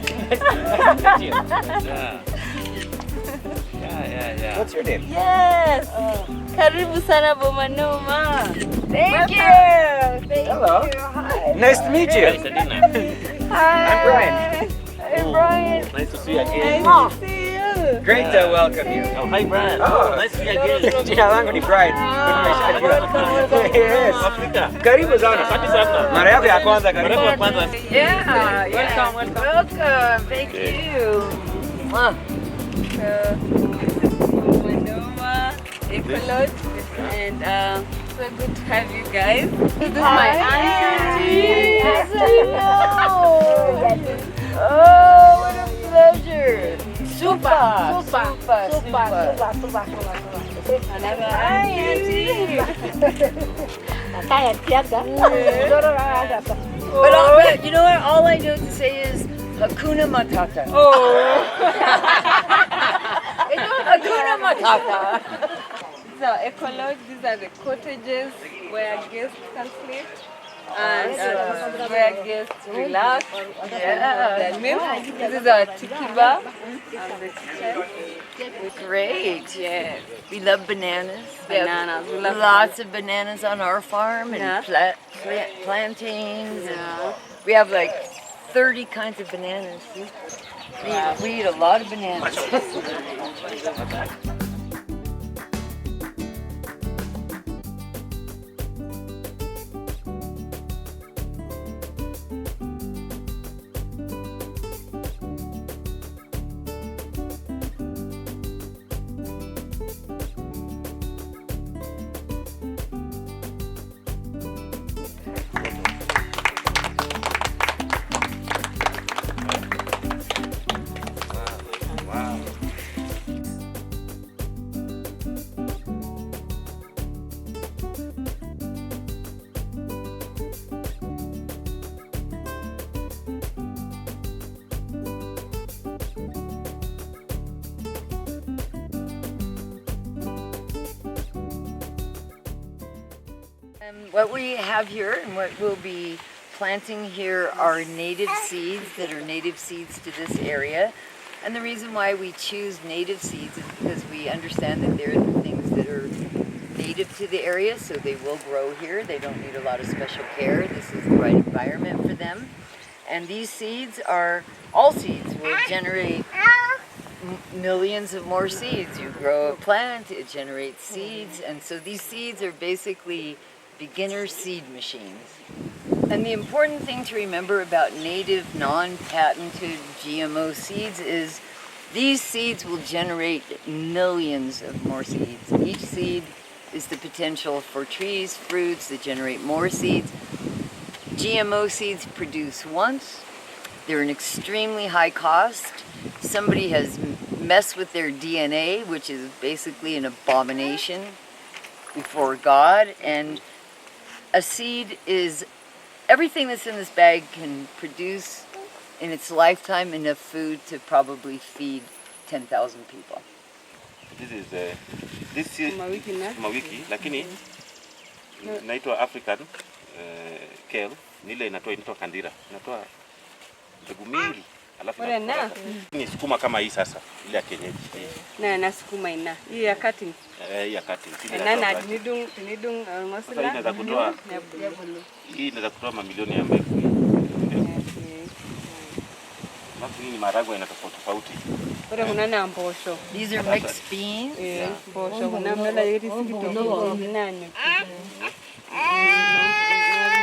Brian. Nice to meet you. Yeah. What's your name? Yes. Karibu sana Boma Noma. Thank you. Hello. Hi. Nice to meet you. Hi. I'm Brian. Hey, Brian. Nice to see you again. Nice to see you. Great to welcome you. Oh, hi, Brian. Oh. Nice to see you again. Jina langu ni Brian. Yes. Afrika. Karibu sana. Asante sana. Mara yako ya kwanza karibu. Mara ya kwanza. Yeah. Welcome. Welcome. Thank you. So, this is Boma Noma, Ecolodge, and so good to have you guys. This is my auntie. Yes, I know. Oh, what a pleasure. Super. Another auntie. But you know what? All I know to say is Hakuna Matata. Oh. Hakuna Matata. So, Ecolodge, these are the cottages where guests can sleep and where guests relax. Yeah. This is our tiki bar and the kitchen. Great. Yes. We love bananas. We have Bananas. We love lots of bananas on our farm and Yeah. plantains. Yeah. And we have like 30 kinds of bananas. We eat a lot of bananas. What we have here and what we'll be planting here are native seeds that are native seeds to this area. And the reason why we choose native seeds is because we understand that they're the things that are native to the area, so they will grow here. They don't need a lot of special care. This is the right environment for them. And these seeds are, all seeds will generate millions of more seeds. You grow a plant, it generates seeds, and so these seeds are basically beginner seed machines. And the important thing to remember about native, non-patented GMO seeds is these seeds will generate millions of more seeds. Each seed is the potential for trees, fruits that generate more seeds. GMO seeds produce once. They're an extremely high cost. Somebody has messed with their DNA, which is basically an abomination before God. And a seed is everything that's in this bag can produce in its lifetime enough food to probably feed 10,000 people. This is this seed mawiki lakini inaitwa African kale, nile inaitwa kandira. Inatoa mbegu mingi. Alafu ni sukuma kama hii sasa, ile ya kienyeji. Na sukuma ina. Hii ya cutting. Hii ya cutting. Na nidung almost la. Hii inaweza kutoa mamilioni ya mbegu. Alafu hii ni maharagwe ina tofauti. Bora kuna na mbosho. These are mixed beans. Mbosho kuna mbela yeti sikito nani.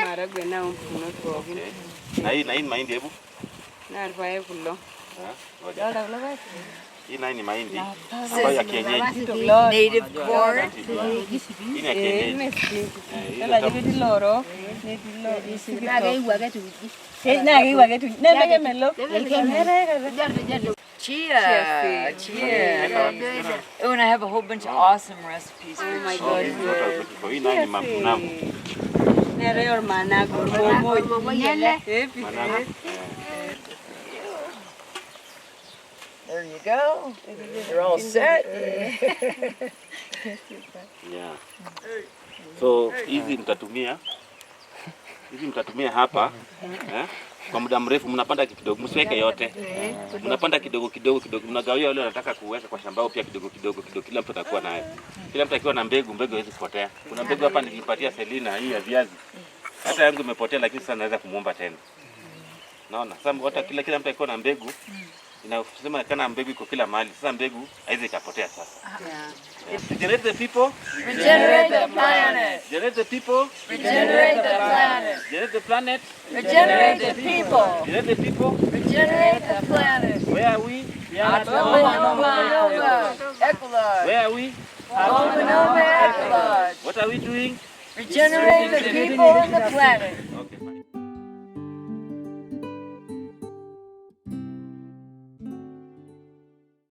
Maharagwe na mpuno kwa. Na hii mahindi hebu. Na alfaye kulo. Hii ni mahindi ambayo ya kienyeji. Native corn. Hii ni ya kienyeji. Chia. Oh, and I have a whole bunch of awesome recipes. Oh my God. Hii ni managu. Nere managu. There you go. You're all set. Yeah. So hizi mtatumia hapa kwa muda mrefu, mnapanda kidogo, msiweke yote. Mnapanda kidogo kidogo kidogo, mnagawia wale wanataka kuweka kwa shamba pia kidogo kidogo kidogo, kila mtu atakuwa nayo. Kila mtu akiwa na mbegu, mbegu haiwezi kupotea. Kuna mbegu hapa nilipatia Selina hii ya viazi. Hata yangu imepotea, lakini sasa naweza kumuomba tena. Naona sasa hata kila mtu akiwa na mbegu, inasema kana mbegu iko kila mahali. Sasa mbegu haiwezi ikapotea sasa. Regenerate the people, Regenerate the planet. regenerate the people, Regenerate the planet. regenerate the planet, Regenerate the people. regenerate the people. Regenerate the planet. Where are we? Boma, Noma, Ecology. Where are we? Boma, Noma, Ecology. What are we doing? Regenerate the people and the planet.